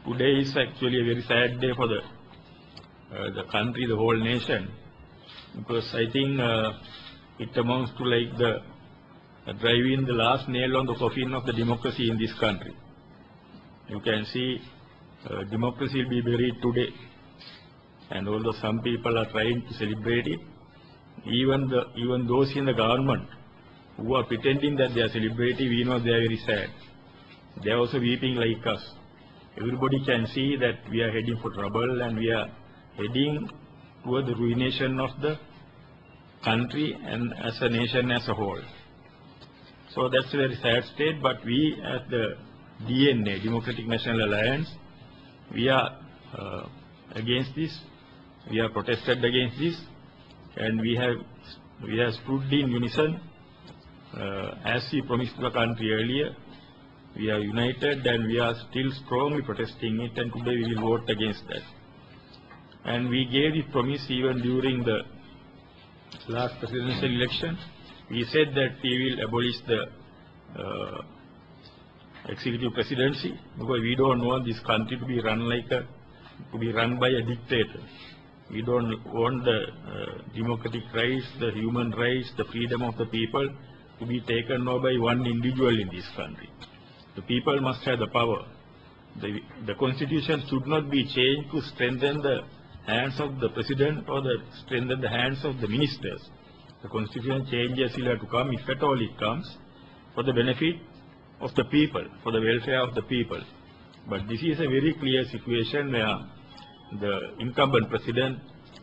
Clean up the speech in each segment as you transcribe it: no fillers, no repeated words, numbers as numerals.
today is actually a very sad day for the country, the whole nation, because I think it amounts to like the driving the last nail on the coffin of the democracy in this country. You can see democracy will be buried today, and although some people are trying to celebrate it, even those in the government who are pretending that they are celebrating, we know they are very sad. They are also weeping like us. Everybody can see that we are heading for trouble, and we are heading toward the ruination of the country and as a nation as a whole. So that's a very sad state, but we at the DNA, Democratic National Alliance, we are against this. We have protested against this, and we have stood in unison as we promised the country earlier. We are united, and we are still strongly protesting it, and today we will vote against that. And we gave the promise even during the last presidential election. We said that we will abolish the executive presidency, because we don't want this country to be run by a dictator. We don't want the democratic rights, the human rights, the freedom of the people to be taken over by one individual in this country. The people must have the power. The constitution should not be changed to strengthen the hands of the president or strengthen the hands of the ministers. The constitution changes will have to come, if at all it comes, for the benefit of the people, for the welfare of the people. But this is a very clear situation where the incumbent president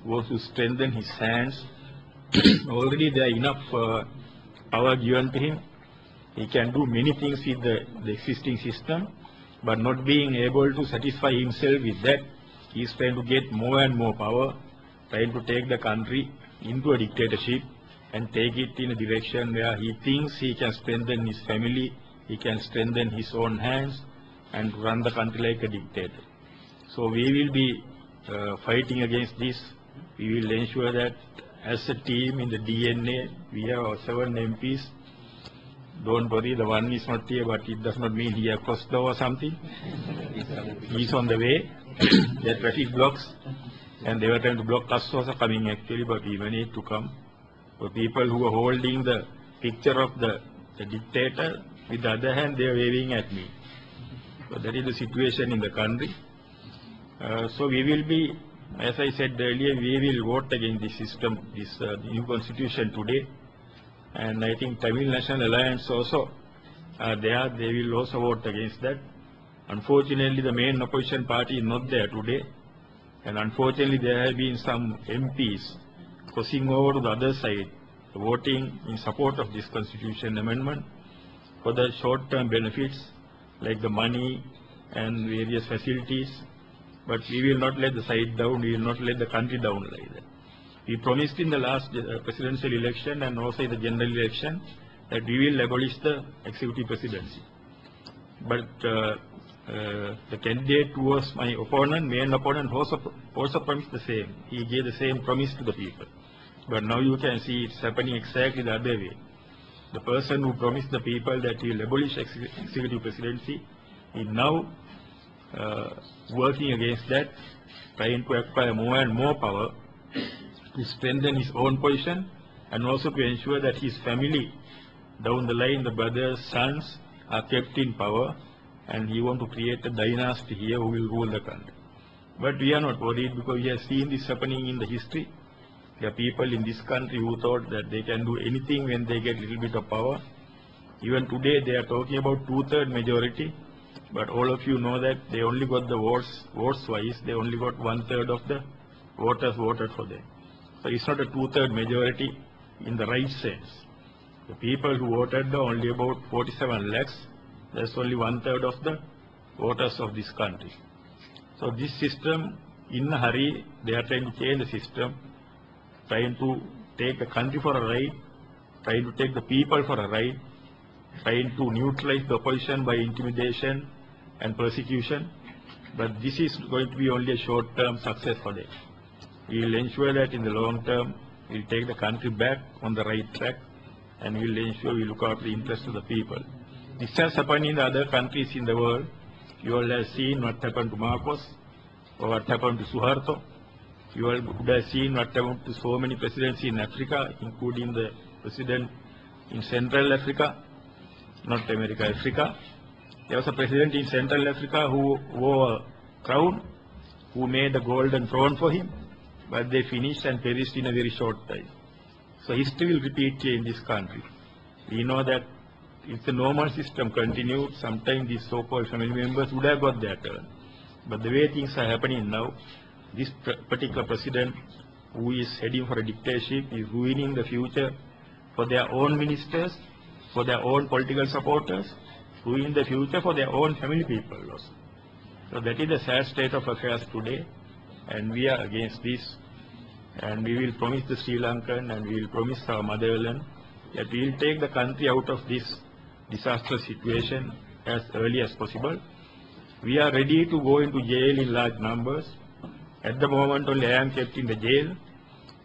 wants to strengthen his hands. Already there are enough power given to him. He can do many things with the existing system, but not being able to satisfy himself with that, he is trying to get more and more power, trying to take the country into a dictatorship and take it in a direction where he thinks he can strengthen his family, he can strengthen his own hands and run the country like a dictator. So we will be fighting against this. We will ensure that as a team in the DNA, we have our 7 MPs. Don't worry, the one is not here, but it does not mean he has crossed over something. He's on the way. There are traffic blocks, and they were trying to block us also coming actually, but we managed to come. So people who are holding the picture of the dictator, with the other hand, they are waving at me. So that is the situation in the country. So we will be, as I said earlier, we will vote against this system, this new constitution today. And I think Tamil National Alliance also there, they will also vote against that. Unfortunately, the main opposition party is not there today. And unfortunately, there have been some MPs crossing over to the other side, voting in support of this constitution amendment for the short-term benefits like the money and various facilities. But we will not let the side down, we will not let the country down like that. We promised in the last presidential election and also in the general election that we will abolish the executive presidency. But the candidate who was my opponent, main opponent, also promised the same. He gave the same promise to the people. But now you can see it's happening exactly the other way. The person who promised the people that he will abolish executive presidency is now working against that, trying to acquire more and more power to strengthen his own position and also to ensure that his family, down the line, the brothers, sons, are kept in power, and he wants to create a dynasty here who will rule the country. But we are not worried, because we have seen this happening in the history. There are people in this country who thought that they can do anything when they get a little bit of power. Even today they are talking about 2/3 majority, but all of you know that they only got the votes wise, they only got 1/3 of the voters voted for them. So it's not a 2/3 majority in the right sense. The people who voted are only about 47 lakhs. That's only 1/3 of the voters of this country. So this system, in a hurry, they are trying to change the system, trying to take the country for a ride, trying to take the people for a ride, trying to neutralize the opposition by intimidation and persecution. But this is going to be only a short-term success for them. We will ensure that in the long term, we will take the country back on the right track, and we will ensure we look out the interests of the people. This has happened in the other countries in the world. You all have seen what happened to Marcos or what happened to Suharto. You all would have seen what happened to so many presidents in Africa, including the president in Central Africa, not America, Africa. There was a president in Central Africa who wore a crown, who made a golden throne for him, but they finished and perished in a very short time. So history will repeat here in this country. We know that if the normal system continued, sometime these so-called family members would have got their turn. But the way things are happening now, this particular president who is heading for a dictatorship is ruining the future for their own ministers, for their own political supporters, ruining the future for their own family people also. So that is the sad state of affairs today, and we are against this. And we will promise the Sri Lankan and we will promise our motherland that we will take the country out of this disastrous situation as early as possible. We are ready to go into jail in large numbers. At the moment only I am kept in the jail,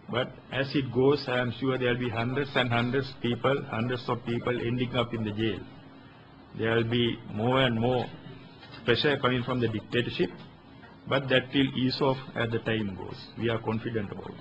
but as it goes I am sure there will be hundreds and hundreds of people ending up in the jail. There will be more and more pressure coming from the dictatorship, but that will ease off as the time goes. We are confident about it.